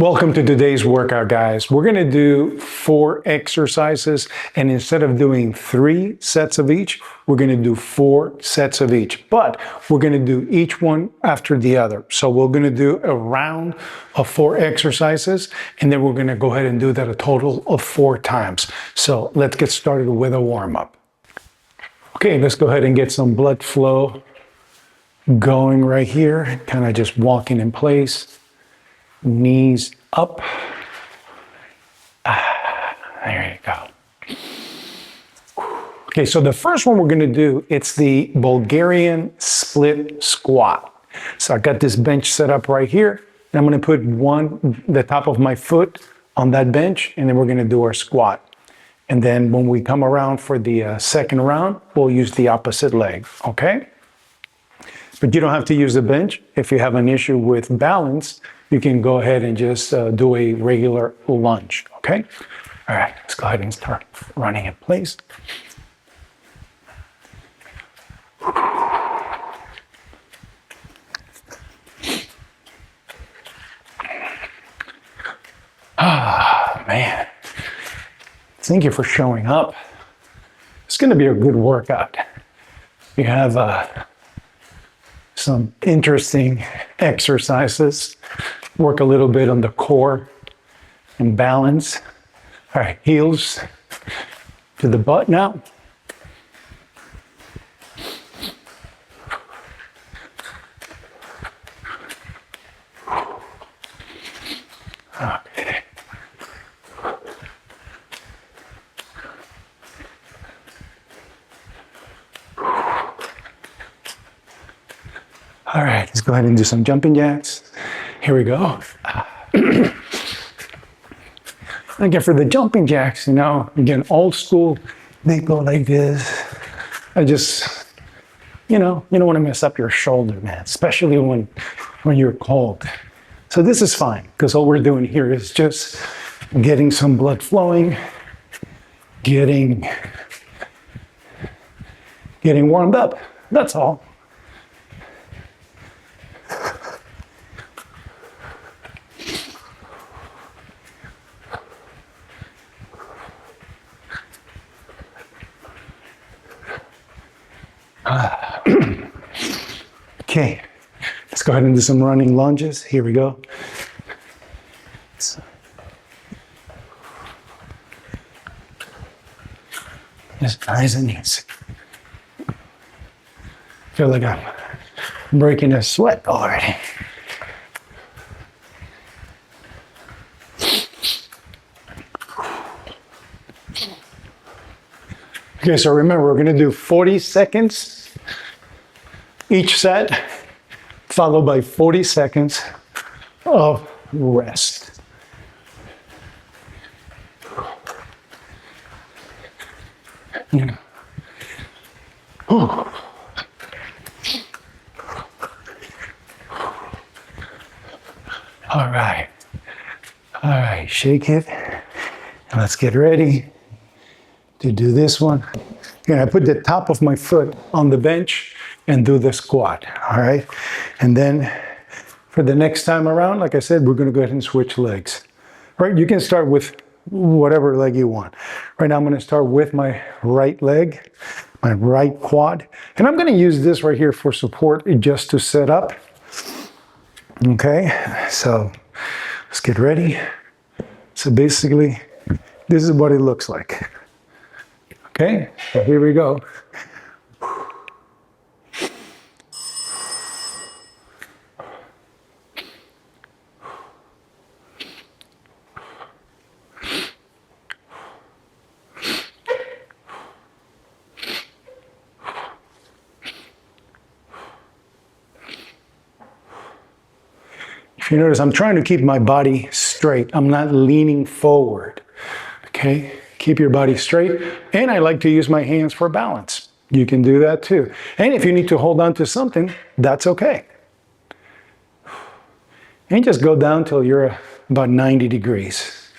Welcome to today's workout, guys. We're going to do 4 exercises, and instead of doing 3 sets of each, we're going to do 4 sets of each. But we're going to do each one after the other. So we're going to do a round of 4 exercises, and then we're going to go ahead and do that a total of 4 times. So let's get started with a warm-up. Okay, let's go ahead and get some blood flow going right here. Kind of just walking in place. Knees up. There you go. Okay, so the first one we're going to do, it's the Bulgarian Split Squat. So I got this bench set up right here, and I'm going to put the top of my foot on that bench, and then we're going to do our squat. And then when we come around for the second round, we'll use the opposite leg, okay? But you don't have to use the bench. If you have an issue with balance, you can go ahead and just do a regular lunge, okay? All right, let's go ahead and start running in place. Ah, man. Thank you for showing up. It's going to be a good workout. We have some interesting exercises. Work a little bit on the core and balance. All right, heels to the butt now. Okay. All right, let's go ahead and do some jumping jacks. Here we go. Again, for the jumping jacks, again, old school, they go like this. I just, you don't want to mess up your shoulder, man, especially when you're cold. So this is fine, because all we're doing here is just getting some blood flowing, getting warmed up. That's all. Okay, let's go ahead and do some running lunges. Here we go. Just nice and easy. Feel like I'm breaking a sweat already. Okay, so remember, we're going to do 40 seconds each set, followed by 40 seconds of rest. All right. All right, shake it. And let's get ready to do this one. Again, I put the top of my foot on the bench and do the squat, all right? And then for the next time around, like I said, we're gonna go ahead and switch legs. Right, you can start with whatever leg you want. Right now I'm gonna start with my right leg, my right quad. And I'm gonna use this right here for support just to set up. Okay, so let's get ready. So basically, this is what it looks like. Okay, so here we go. If you notice, I'm trying to keep my body straight. I'm not leaning forward. Okay, keep your body straight. And I like to use my hands for balance. You can do that too. And if you need to hold on to something, that's okay. And just go down till you're about 90 degrees.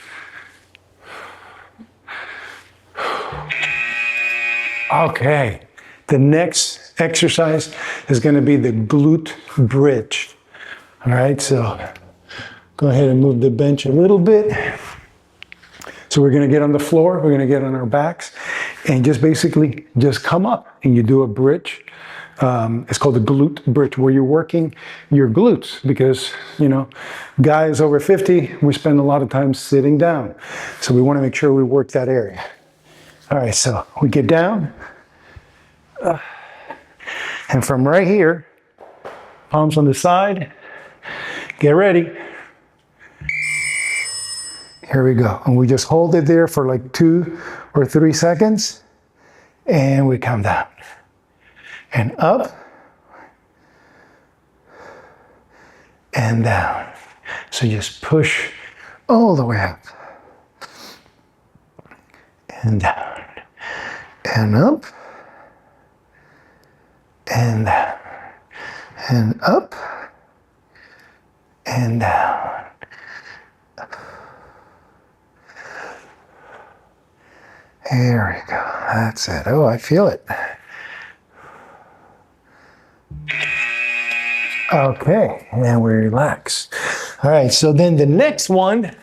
Okay, the next exercise is going to be the glute bridge. All right, so Go ahead and move the bench a little bit. So we're going to get on the floor, we're going to get on our backs, and just basically just come up and you do a bridge. It's called the glute bridge, where you're working your glutes, because, you know, guys over 50, we spend a lot of time sitting down. So we want to make sure we work that area. All right, so we get down. And from right here, palms on the side, get ready. Here we go. And we just hold it there for like 2 or 3 seconds. And we come down. And up. And down. So just push all the way up. And down. And up. And down. And up. And down. There we go. That's it. Oh, I feel it. Okay, and we relax. All right, so then the next one,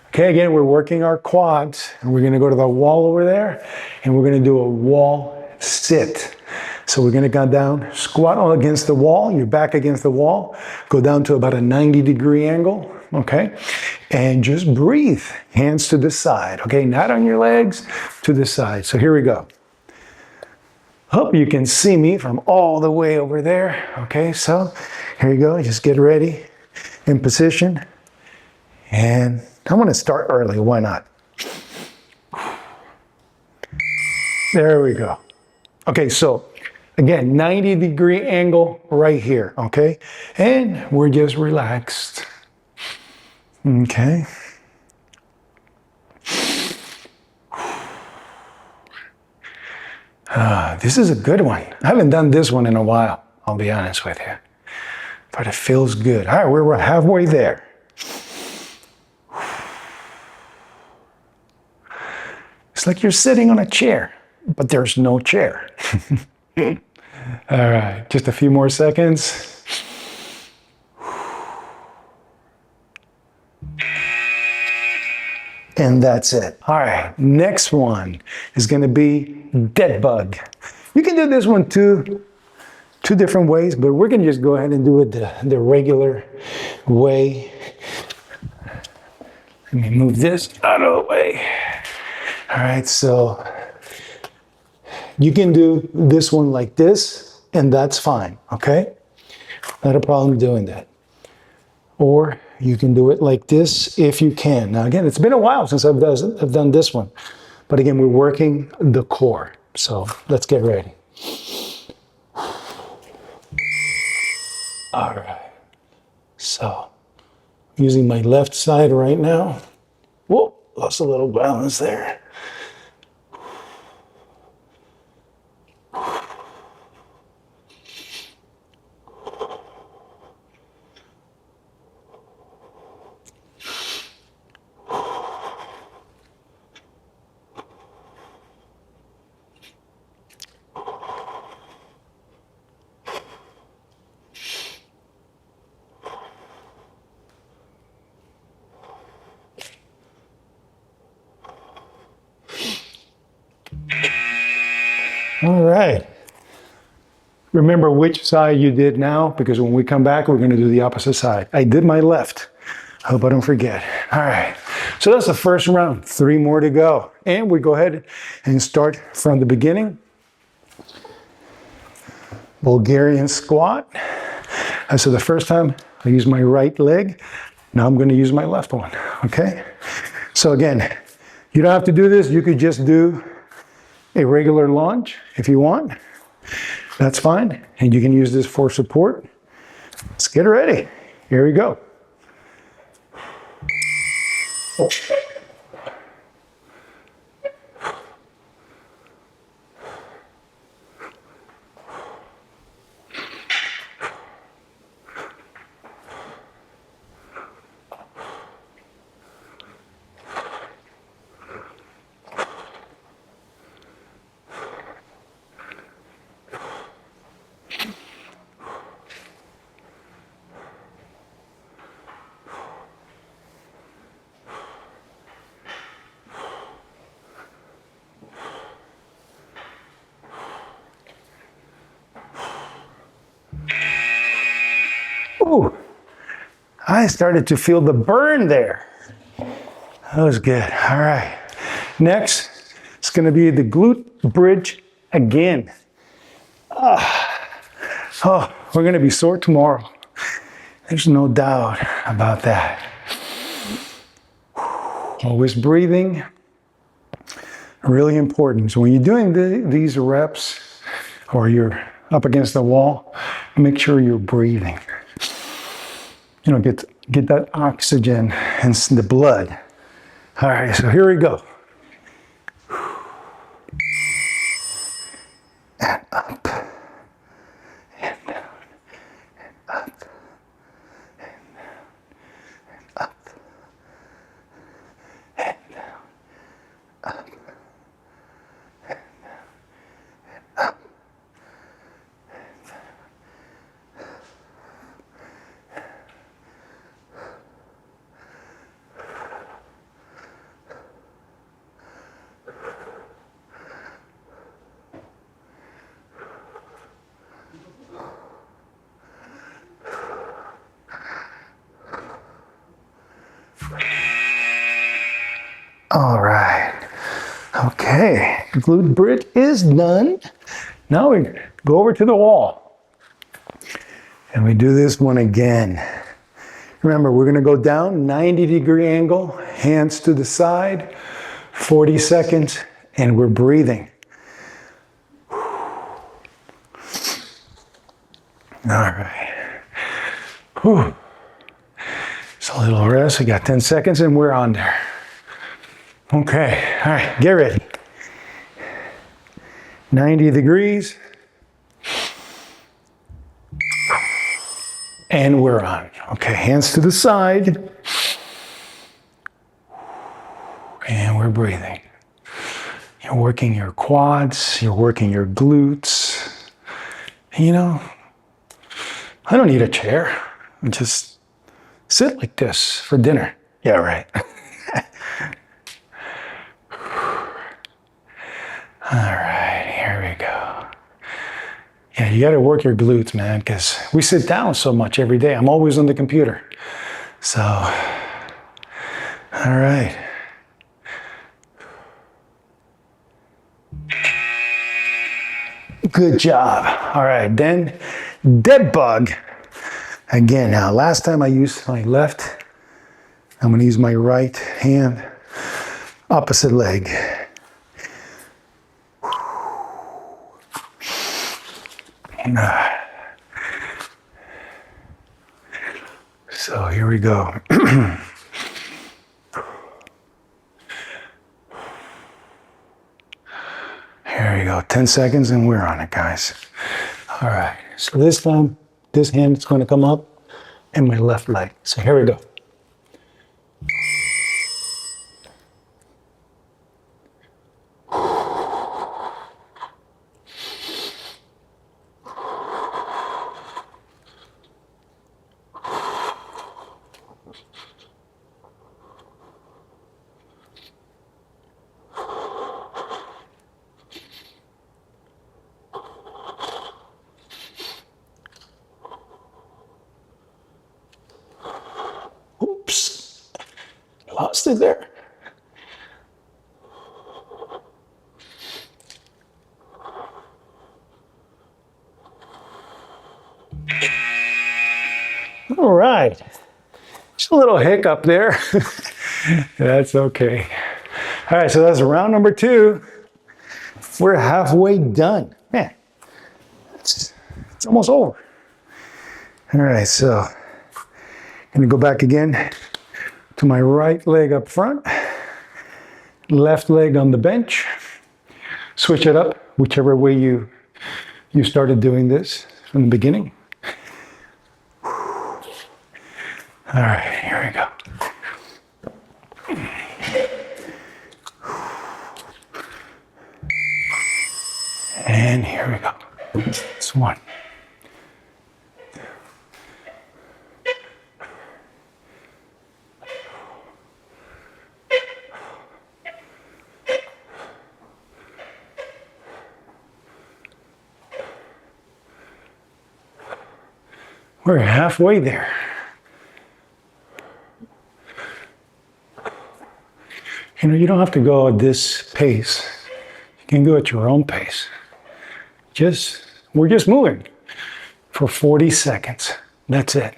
okay, again, we're working our quads, and we're gonna go to the wall over there, and we're gonna do a wall sit. So we're gonna go down, squat all against the wall, your back against the wall, go down to about a 90-degree angle, okay? And just breathe, hands to the side, okay? Not on your legs, to the side. So here we go. Hope you can see me from all the way over there, okay? So here you go, just get ready, in position. And I'm gonna start early, why not? There we go. Okay, so again, 90-degree angle right here, okay? And we're just relaxed. Okay. This is a good one. I haven't done this one in a while, I'll be honest with you. But it feels good. All right, we're halfway there. It's like you're sitting on a chair, but there's no chair. All right, just a few more seconds. And that's it. All right, next one is gonna be dead bug. You can do this one two different ways, but we're gonna just go ahead and do it the regular way. Let me move this out of the way. All right, so you can do this one like this, and that's fine, okay? Not a problem doing that. Or you can do it like this if you can. Now again, it's been a while since I've done this one. But again, we're working the core. So let's get ready. All right. So using my left side right now. Whoa, lost a little balance there. All right. Remember which side you did now, because when we come back, we're going to do the opposite side. I did my left. I hope I don't forget. All right. So that's the first round. 3 more to go. And we go ahead and start from the beginning. Bulgarian squat. So the first time I used my right leg. Now I'm going to use my left one. Okay. So again, you don't have to do this. You could just do a regular lunge if you want. That's fine. And you can use this for support. Let's get ready. Here we go. I started to feel the burn there. That was good. All right. Next, it's going to be the glute bridge again. Oh, we're going to be sore tomorrow. There's no doubt about that. Always breathing. Really important. So when you're doing these reps or you're up against the wall, make sure you're breathing. You know, get that oxygen in the blood. All right, so here we go. And up, and down, and up, and down, and up, and down, up, and down, and up. All right. Okay. Glute bridge is done. Now we go over to the wall. And we do this one again. Remember, we're going to go down, 90-degree angle, hands to the side, 40 seconds, and we're breathing. All right. Whew. Just a little rest. We got 10 seconds and we're on there. Okay, all right, get ready. 90 degrees. And we're on. Okay, hands to the side. And we're breathing. You're working your quads, you're working your glutes. You know, I don't need a chair. Just sit like this for dinner. Yeah, right. All right, here we go. Yeah, you got to work your glutes, man, because we sit down so much every day. I'm always on the computer. So, all right. Good job. All right, then dead bug. Again, now last time I used my left, I'm gonna use my right hand, opposite leg. So here we go. Here we go, 10 seconds and we're on it, guys. All right, so this time, this hand is gonna come up and my left leg. So here we go. Oops, lost it there. All right, just a little hiccup there. That's okay. All right, so that's round number 2. We're halfway done. Man, it's almost over. All right, so I'm gonna go back again to my right leg up front, left leg on the bench. Switch it up, whichever way you started doing this from the beginning. All right, here we go. And here we go. It's 1. We're halfway there. You know, you don't have to go at this pace. You can go at your own pace. We're just moving for 40 seconds. That's it.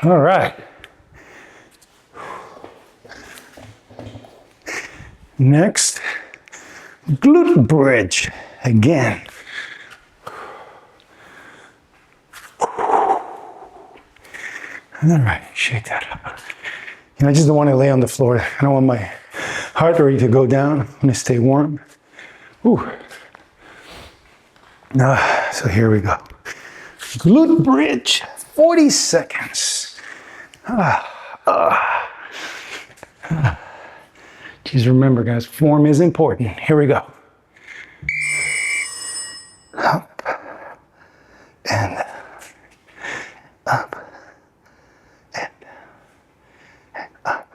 All right. Next, glute bridge again. All right, shake that up. You know, I just don't want to lay on the floor. I don't want my heart rate to go down. I'm going to stay warm. Ooh. So here we go. Glute bridge, 40 seconds. Just remember, guys, form is important. Here we go. Up and up and up.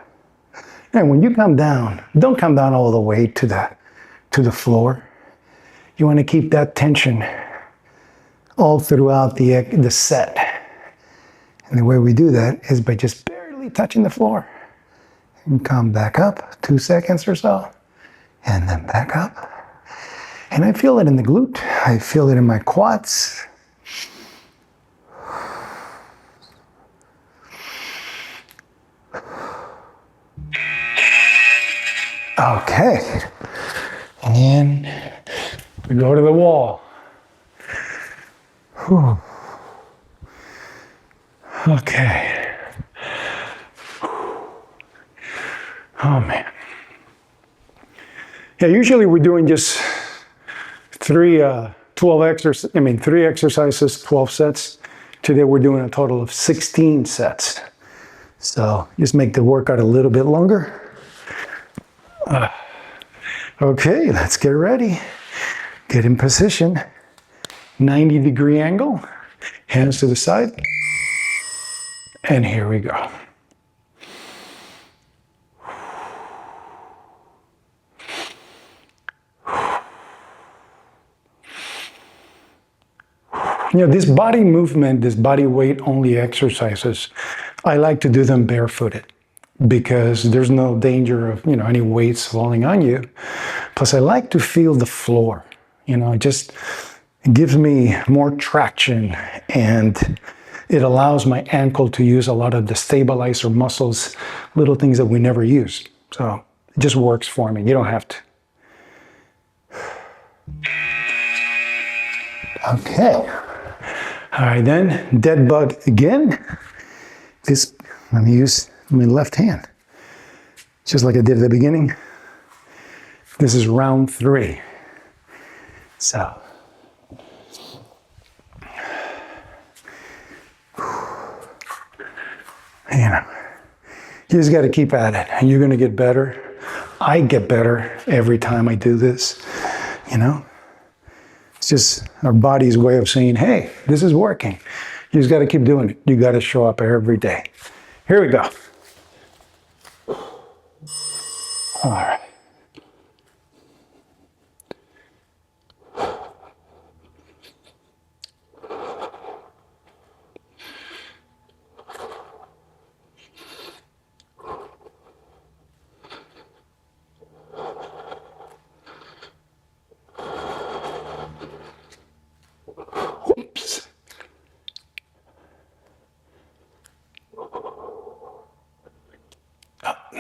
And when you come down, don't come down all the way to the floor. You want to keep that tension all throughout the set. And the way we do that is by just barely touching the floor. And come back up, 2 seconds or so, and then back up. And I feel it in the glute. I feel it in my quads. Okay. And we go to the wall. Whew. Okay. Oh man. Yeah, usually we're doing just three exercises, 12 sets. Today we're doing a total of 16 sets. So just make the workout a little bit longer. Okay, let's get ready. Get in position. 90-degree angle. Hands to the side. And here we go. You know, this body movement, this body weight only exercises, I like to do them barefooted because there's no danger of, you know, any weights falling on you. Plus, I like to feel the floor. You know, it gives me more traction and it allows my ankle to use a lot of the stabilizer muscles, little things that we never use. So it just works for me. You don't have to. Okay. All right, then dead bug again. Let me use my left hand, just like I did at the beginning. This is round 3. So, you know, you just got to keep at it, and you're going to get better. I get better every time I do this, you know. It's just our body's way of saying, hey, this is working. You just got to keep doing it. You got to show up every day. Here we go. All right. Oops. Up.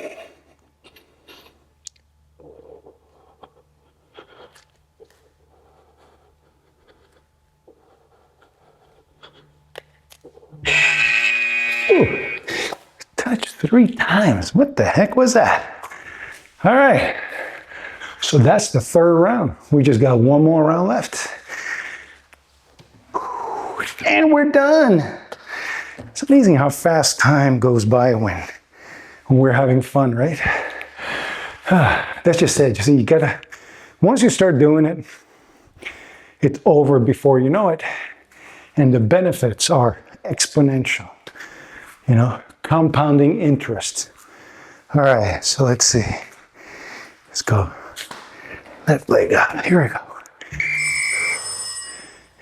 Ooh. Touch 3 times. What the heck was that? All right. So that's the 3rd round. We just got 1 more round left. And we're done. It's amazing how fast time goes by when we're having fun, right? That's just it. You see, you gotta, once you start doing it, it's over before you know it. And the benefits are exponential, you know, compounding interest. All right, so let's see. Let's go. Left leg up. Here we go.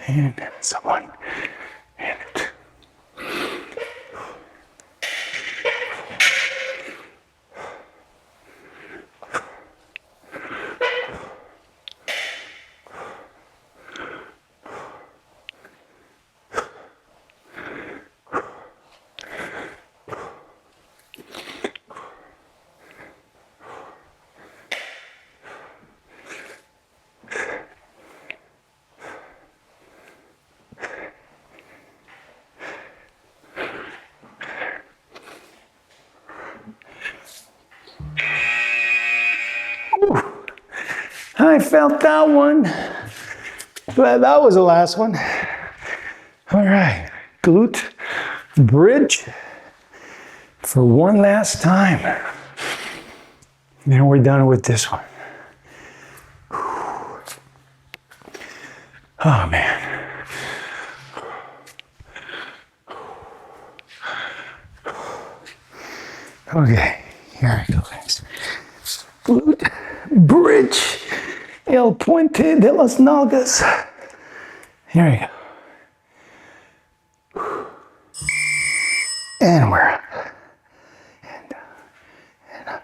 And someone. And 2. I felt that one. But that was the last one. All right, glute bridge for one last time. Then we're done with this one. Oh man. Okay, here I go, guys. Glute bridge, el puente de las nalgas. Here we go. And we're up. And up. And up.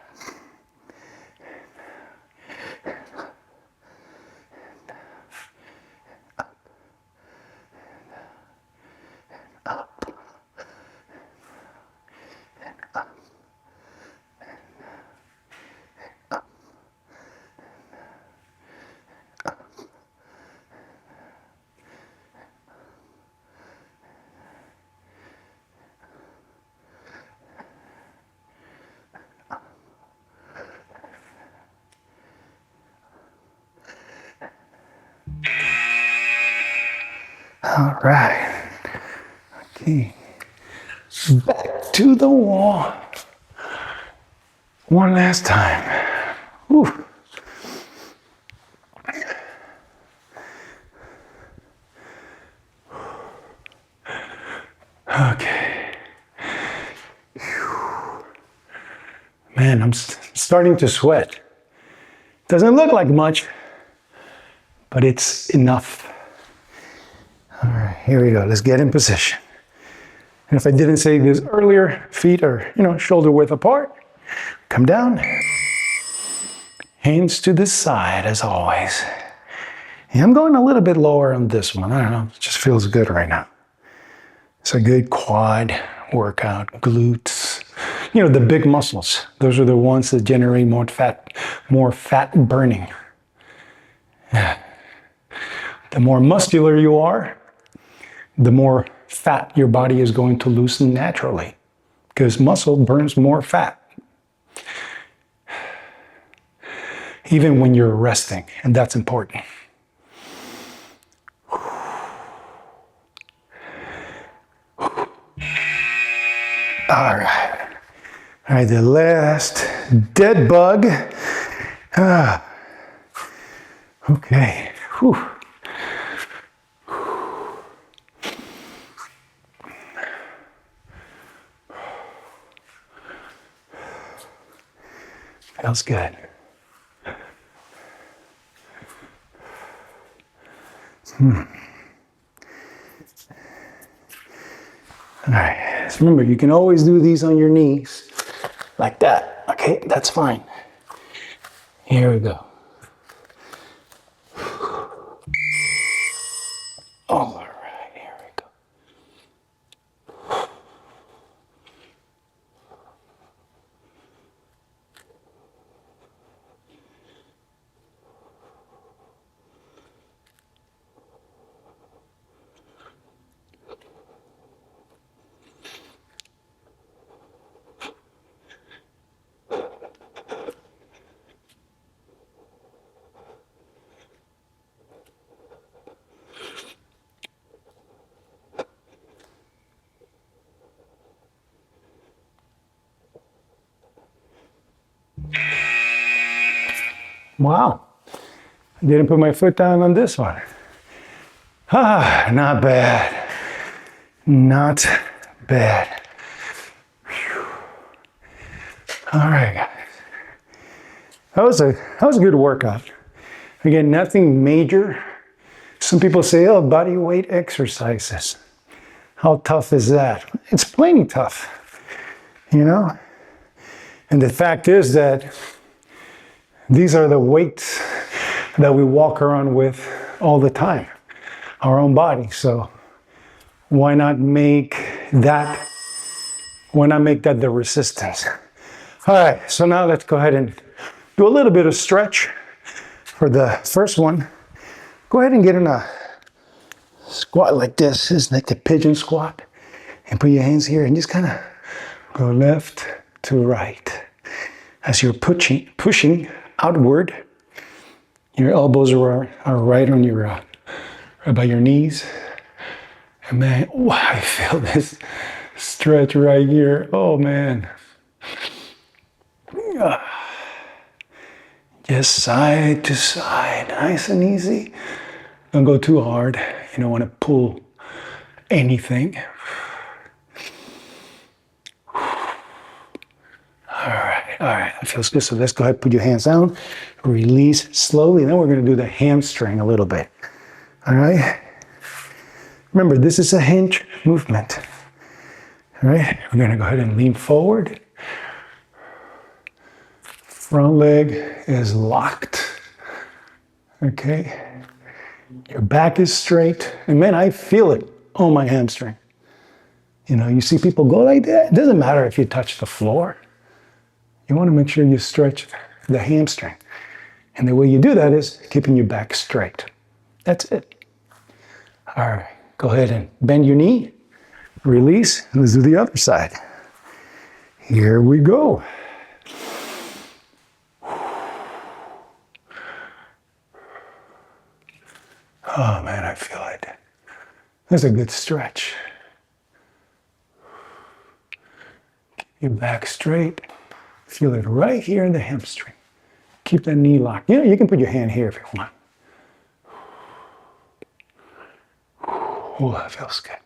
All right. Okay. Back to the wall. One last time. Whew. Okay. Whew. Man, I'm starting to sweat. Doesn't look like much, but it's enough. All right, here we go. Let's get in position. And if I didn't say this earlier, feet are, shoulder width apart. Come down. Hands to the side as always. And I'm going a little bit lower on this one. I don't know, it just feels good right now. It's a good quad workout, glutes. The big muscles. Those are the ones that generate more fat burning. Yeah. The more muscular you are, the more fat your body is going to loosen naturally, because muscle burns more fat. Even when you're resting, and that's important. All right, the last dead bug. Okay. Whew. Feels good. All right, so remember, you can always do these on your knees like that. Okay, that's fine. Here we go. All right, here we go. Wow, I didn't put my foot down on this one. Not bad. Not bad. Whew. All right, guys. That was a good workout. Again, nothing major. Some people say, oh, body weight exercises. How tough is that? It's plenty tough, And the fact is that these are the weights that we walk around with all the time, our own body. So why not make that the resistance? All right, so now let's go ahead and do a little bit of stretch for the first one. Go ahead and get in a squat like this. It's like the pigeon squat. And put your hands here and just kind of go left to right as you're pushing outward Your elbows are right on your, right by your knees. And man, oh, I feel this stretch right here. Oh man. Just side to side, nice and easy. Don't go too hard. You don't want to pull anything. All right, that feels good. So let's go ahead and put your hands down, release slowly. Then we're going to do the hamstring a little bit. All right. Remember, this is a hinge movement. All right, we're going to go ahead and lean forward. Front leg is locked. Okay. Your back is straight. And man, I feel it on my hamstring. You know, you see people go like that. It doesn't matter if you touch the floor. You want to make sure you stretch the hamstring. And the way you do that is keeping your back straight. That's it. All right, go ahead and bend your knee, release, and let's do the other side. Here we go. Oh man, I feel it. That's a good stretch. Keep your back straight. Feel it right here in the hamstring. Keep that knee locked. You know, you can put your hand here if you want. Oh, that feels good.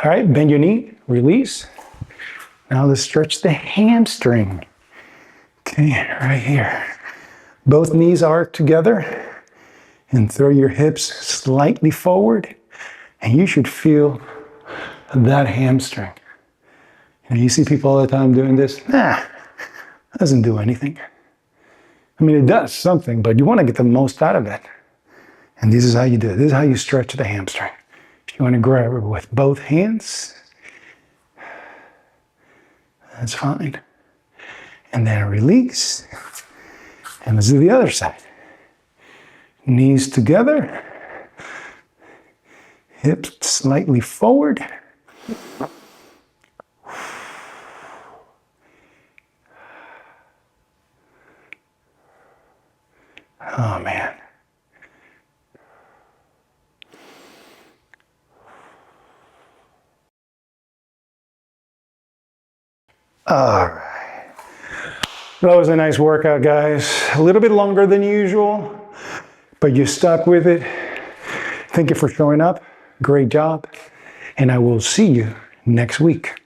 All right, bend your knee, release. Now let's stretch the hamstring. Okay, right here. Both knees are together and throw your hips slightly forward and you should feel that hamstring. And you see people all the time doing this. Doesn't do anything. I mean, it does something, but you want to get the most out of it. And this is how you do it. This is how you stretch the hamstring. You want to grab it with both hands. That's fine. And then release. And let's do the other side. Knees together. Hips slightly forward. Oh man. All right. That was a nice workout, guys. A little bit longer than usual, but you stuck with it. Thank you for showing up. Great job. And I will see you next week.